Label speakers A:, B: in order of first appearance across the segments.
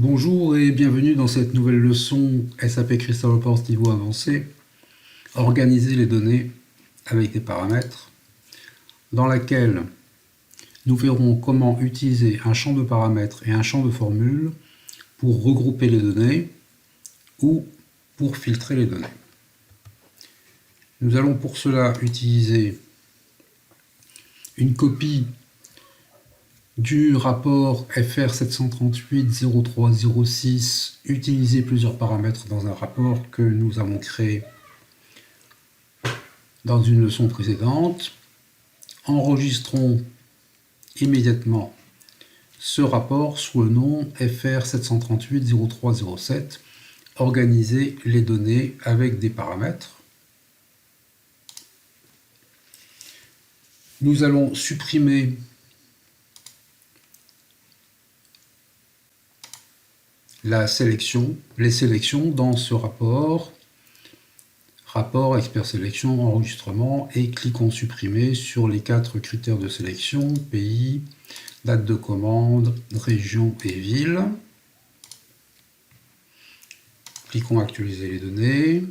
A: Bonjour et bienvenue dans cette nouvelle leçon SAP Crystal Reports niveau avancé, organiser les données avec des paramètres, dans laquelle nous verrons comment utiliser un champ de paramètres et un champ de formules pour regrouper les données ou pour filtrer les données. Nous allons pour cela utiliser une copie du rapport FR 738-03-06, utiliser plusieurs paramètres dans un rapport que nous avons créé dans une leçon précédente. Enregistrons immédiatement ce rapport sous le nom FR 738-03-07, organiser les données avec des paramètres. Nous allons supprimer les sélections dans ce rapport, expert sélection, enregistrement, et cliquons supprimer sur les 4 critères de sélection, pays, date de commande, région et ville. Cliquons actualiser les données.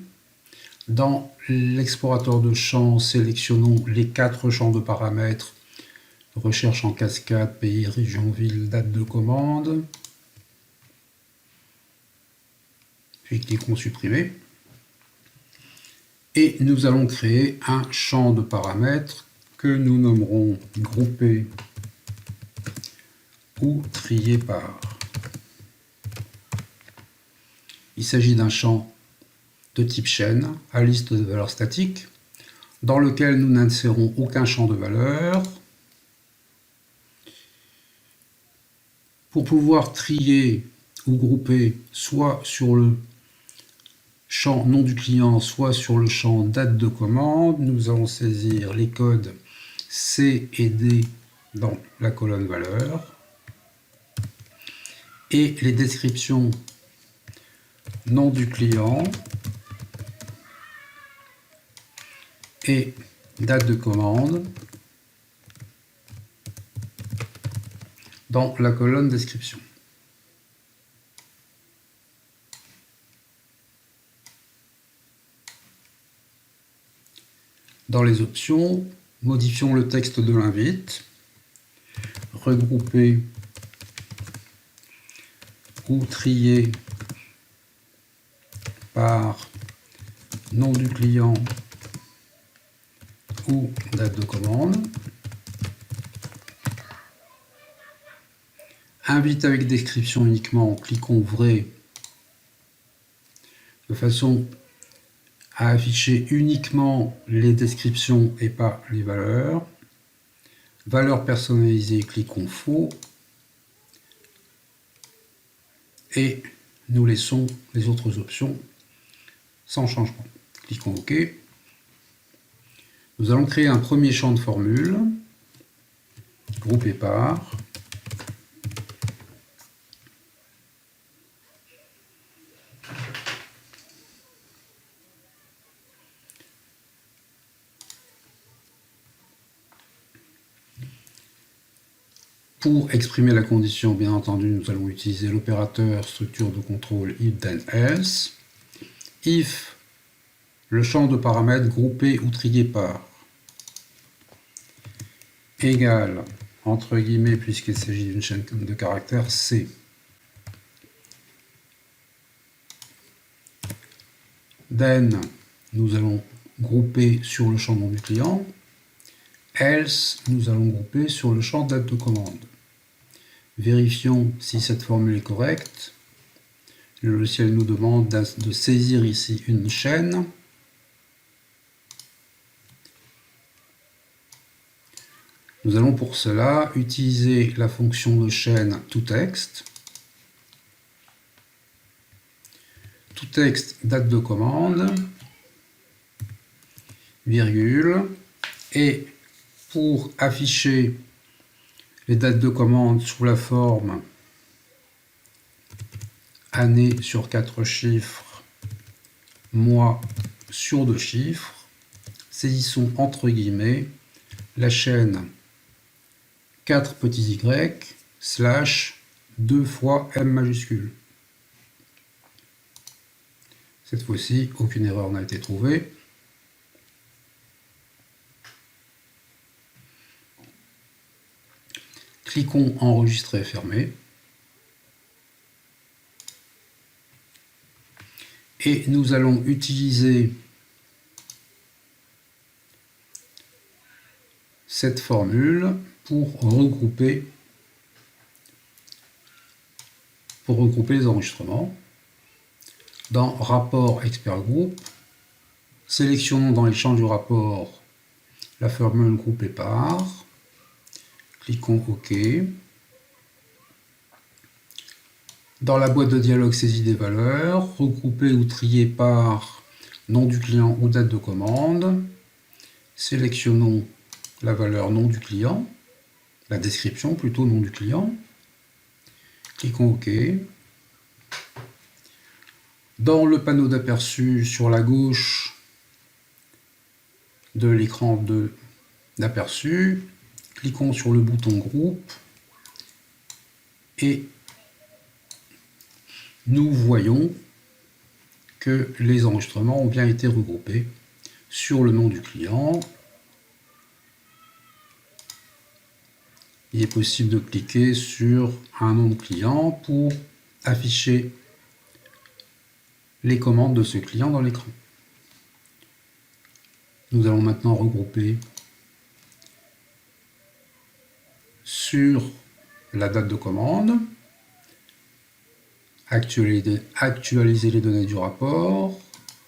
A: Dans l'explorateur de champs, sélectionnons les 4 champs de paramètres, recherche en cascade, pays, région, ville, date de commande. Puis cliquons supprimer. Et nous allons créer un champ de paramètres que nous nommerons grouper ou trier par. Il s'agit d'un champ de type chaîne à liste de valeurs statiques dans lequel nous n'insérons aucun champ de valeur. Pour pouvoir trier ou grouper soit sur le champ nom du client, soit sur le champ date de commande, nous allons saisir les codes C et D dans la colonne valeur et les descriptions nom du client et date de commande dans la colonne description. Dans les options, modifions le texte de l'invite, regrouper ou trier par nom du client ou date de commande. Invite avec description uniquement, cliquons vrai de façon à afficher uniquement les descriptions et pas les valeurs. Valeurs personnalisées, cliquons faux. Et nous laissons les autres options sans changement. Cliquons OK. Nous allons créer un premier champ de formule, groupé par. Pour exprimer la condition, bien entendu, nous allons utiliser l'opérateur structure de contrôle if then else. If le champ de paramètres groupé ou trié par égale, entre guillemets, puisqu'il s'agit d'une chaîne de caractères, C. Then, nous allons grouper sur le champ nom du client. Else, nous allons grouper sur le champ date de commande. Vérifions si cette formule est correcte. Le logiciel nous demande de saisir ici une chaîne. Nous allons pour cela utiliser la fonction de chaîne toText. toText date de commande, virgule, et pour afficher les dates de commande sous la forme année sur 4 chiffres, mois sur 2 chiffres, saisissons entre guillemets la chaîne 4 petits y, slash 2 fois M majuscule. Cette fois-ci, aucune erreur n'a été trouvée. Cliquons Enregistrer et fermer. Et nous allons utiliser cette formule pour regrouper les enregistrements. Dans Rapport Expert Group, sélectionnons dans les champs du rapport la formule groupée par. Cliquons OK. Dans la boîte de dialogue saisie des valeurs, regrouper ou trier par nom du client ou date de commande. Sélectionnons la valeur nom du client, la description plutôt nom du client. Cliquons OK. Dans le panneau d'aperçu sur la gauche de l'écran d'aperçu, cliquons sur le bouton groupe et nous voyons que les enregistrements ont bien été regroupés sur le nom du client. Il est possible de cliquer sur un nom de client pour afficher les commandes de ce client dans l'écran. Nous allons maintenant regrouper sur la date de commande, actualiser les données du rapport,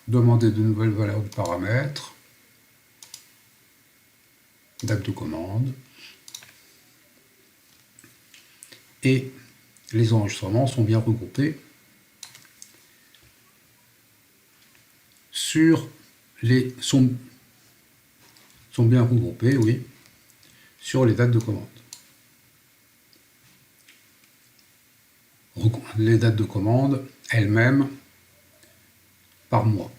A: demander de nouvelles valeurs du paramètre, date de commande, et les enregistrements sont bien regroupés sont bien regroupés, oui, sur les dates de commande. Les dates de commande elles-mêmes par mois.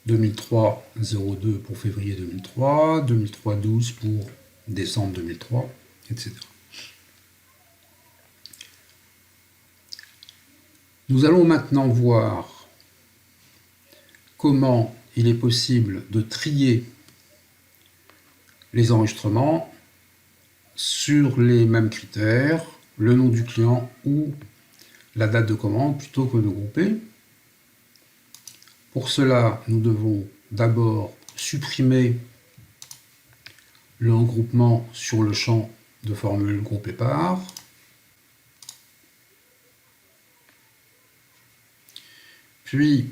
A: 2003-02 pour février 2003, 2003-12 pour décembre 2003, etc. Nous allons maintenant voir comment il est possible de trier les enregistrements sur les mêmes critères, le nom du client ou la date de commande, plutôt que de grouper. Pour cela, nous devons d'abord supprimer le regroupement sur le champ de formule groupée par. Puis,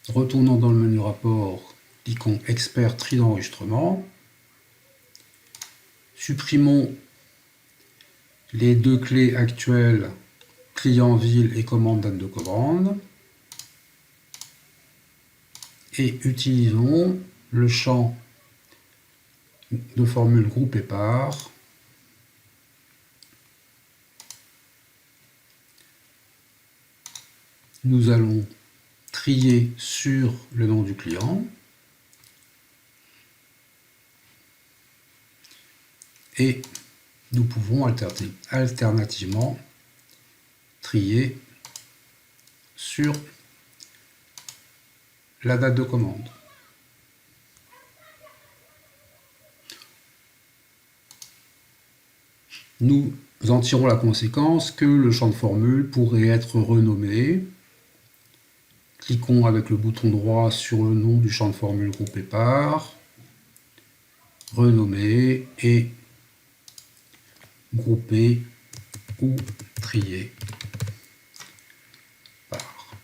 A: retournons dans le menu rapport, cliquons Expert tri d'enregistrement. Supprimons les deux clés actuelles, client ville et commande date de commande. Et utilisons le champ de formule groupée par. Nous allons trier sur le nom du client. Et nous pouvons alternativement trier sur la date de commande. Nous en tirons la conséquence que le champ de formule pourrait être renommé. Cliquons avec le bouton droit sur le nom du champ de formule groupé par, renommer et grouper ou trier par.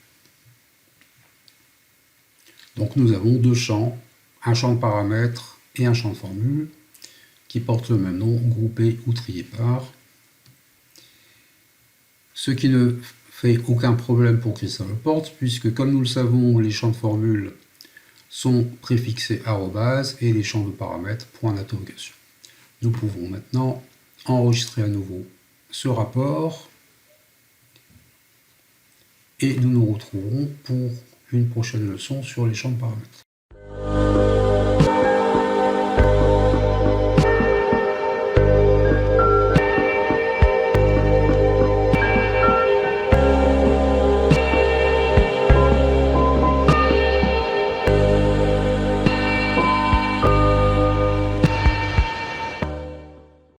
A: Donc nous avons deux champs, un champ de paramètres et un champ de formule qui portent le même nom, grouper ou trier par. Ce qui ne fait aucun problème pour Christophe Laporte, puisque comme nous le savons, les champs de formule sont préfixés arrobase et les champs de paramètres point d'interrogation. Nous pouvons maintenant enregistrer à nouveau ce rapport et nous nous retrouverons pour une prochaine leçon sur les champs de paramètres.